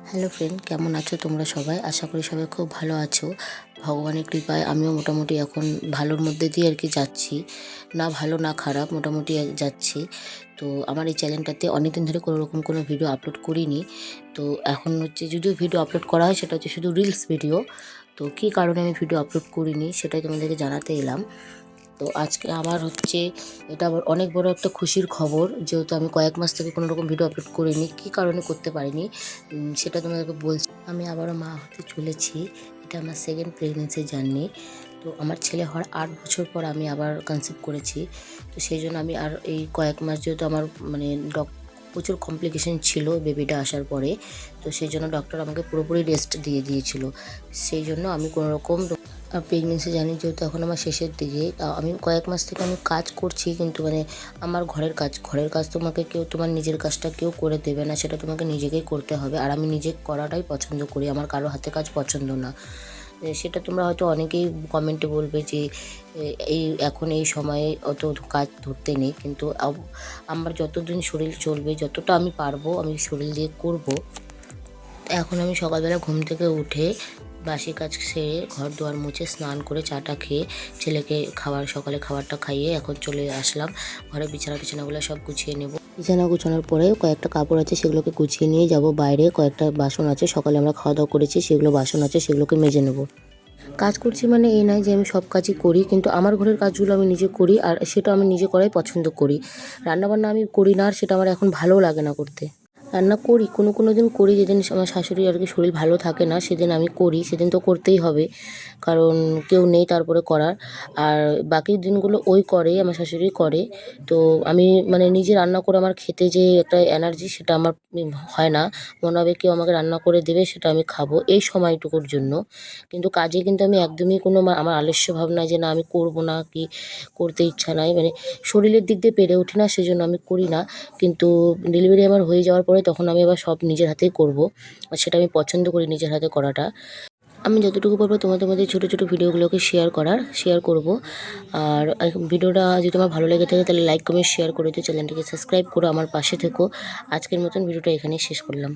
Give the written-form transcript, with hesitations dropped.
Hello friend, কেমন আছো তোমরা সবাই? আশা করি সবাই খুব ভালো আছো। ভগবানের কৃপায় আমিও মোটামুটি এখন ভালোর মধ্যে দিয়ে আর কি যাচ্ছি। না ভালো না খারাপ, মোটামুটি যাচ্ছি। তো আমার এই চ্যানেলটাতে অনেকদিন ধরে কোনোরকম কোনো ভিডিও আপলোড করিনি। তো এখন হচ্ছে যদিও ভিডিও আপলোড করা হয় সেটা হচ্ছে শুধু রিলস ভিডিও। তো কী কারণে আমি ভিডিও আপলোড করিনি সেটাই তোমাদেরকে জানাতে এলাম। তো আজকে আমার হচ্ছে এটা আবার অনেক বড় একটা খুশির খবর, যেহেতু আমি কয়েক মাস থেকে কোনো রকম ভিডিও আপলোড করিনি। কী কারণে করতে পারিনি সেটা তোমাদেরকে বলছি। আমি আবারও মা হতে চলেছি। এটা আমার সেকেন্ড প্রেগনেন্সি জার্নি। তো আমার ছেলে হওয়ার 8 বছর পর আমি আবার কনসিভ করেছি। তো সেই জন্য আমি আর এই কয়েক মাস, যেহেতু আমার মানে প্রচুর কমপ্লিকেশন ছিল বেবিটা আসার পরে, তো সেই জন্য ডক্টর আমাকে পুরোপুরি রেস্ট দিয়ে দিয়েছিল। সেই জন্য আমি কোনো রকম প্রেগনেন্সি জার্নি, যেহেতু এখন আমার শেষের দিকে, আমি কয়েক মাস থেকে আমি কাজ করছি, কিন্তু মানে আমার ঘরের কাজ তোমাকে কেউ, তোমার নিজের কাজটা কেউ করে দেবে না, সেটা তোমাকে নিজেকেই করতে হবে। আর আমি নিজে করাটাই পছন্দ করি, আমার কারো হাতে কাজ পছন্দ না। সেটা তোমরা হয়তো অনেকেই কমেন্টে বলবে যে এই এখন এই সময়ে অত কাজ ধরতে নেই, কিন্তু আমার যতদিন শরীর চলবে, যতটা আমি পারবো আমি শরীর দিয়ে করব। এখন আমি সকালবেলা ঘুম থেকে উঠে বাসি কাজ সেরে ঘর দুয়ার মুছে স্নান করে চাটা খেয়ে ছেলেকে সকালে খাবারটা খাইয়ে এখন চলে আসলাম ঘরে। বিছানাগুলো সব গুছিয়ে নেব। বিছানা গুছানোর পরে কয়েকটা কাপড় আছে, সেগুলোকে গুছিয়ে নিয়ে যাব বাইরে। কয়েকটা বাসন আছে, সকালে আমরা খাওয়া দাওয়া করেছি, সেগুলো বাসন আছে, সেগুলোকে মেজে নেব। কাজ করছি মানে এই নয় যে আমি সব কাজই করি, কিন্তু আমার ঘরের কাজগুলো আমি নিজে করি, আর সেটা আমি নিজে করাই পছন্দ করি। রান্নাবান্না আমি করি না, আর সেটা আমার এখন ভালোও লাগে না করতে। রান্না করি, কোনো দিন করি, যেদিন আমার শাশুড়ি আর কি শরীর ভালো থাকে না সেদিন আমি করি, সেদিন তো করতেই হবে, কারণ কেউ নেই তারপরে করার। আর বাকি দিনগুলো ওই করে, আমার শাশুড়ি করে। তো আমি মানে নিজে রান্না করে আমার খেতে যে একটা এনার্জি, সেটা আমার হয় না। মনে হবে কেউ আমাকে রান্না করে দেবে, সেটা আমি খাবো এই সময়টুকুর জন্য। কিন্তু কাজে কিন্তু আমি একদমই আমার আলস্য ভাব নাই যে না আমি করবো না, কি করতে ইচ্ছা নাই, মানে শরীরের দিক দিয়ে পেরে উঠি না, সেজন্য আমি করি না। কিন্তু ডেলিভারি আমার হয়ে যাওয়ার পরে তখন আমি আবার সব নিজের হাতেই করব, আর সেটা আমি পছন্দ করি নিজের হাতে করাটা। আমি যতটুকু পারবো তোমাদের মধ্যে ছোটো ভিডিওগুলোকে শেয়ার করব। আর ভিডিওটা যদি তোমার ভালো লেগে থাকে তাহলে লাইক কমেন্ট শেয়ার করে দিও, চ্যানেলটিকে সাবস্ক্রাইব করো, আমার পাশে থেকো। আজকের মতন ভিডিওটা এখানেই শেষ করলাম।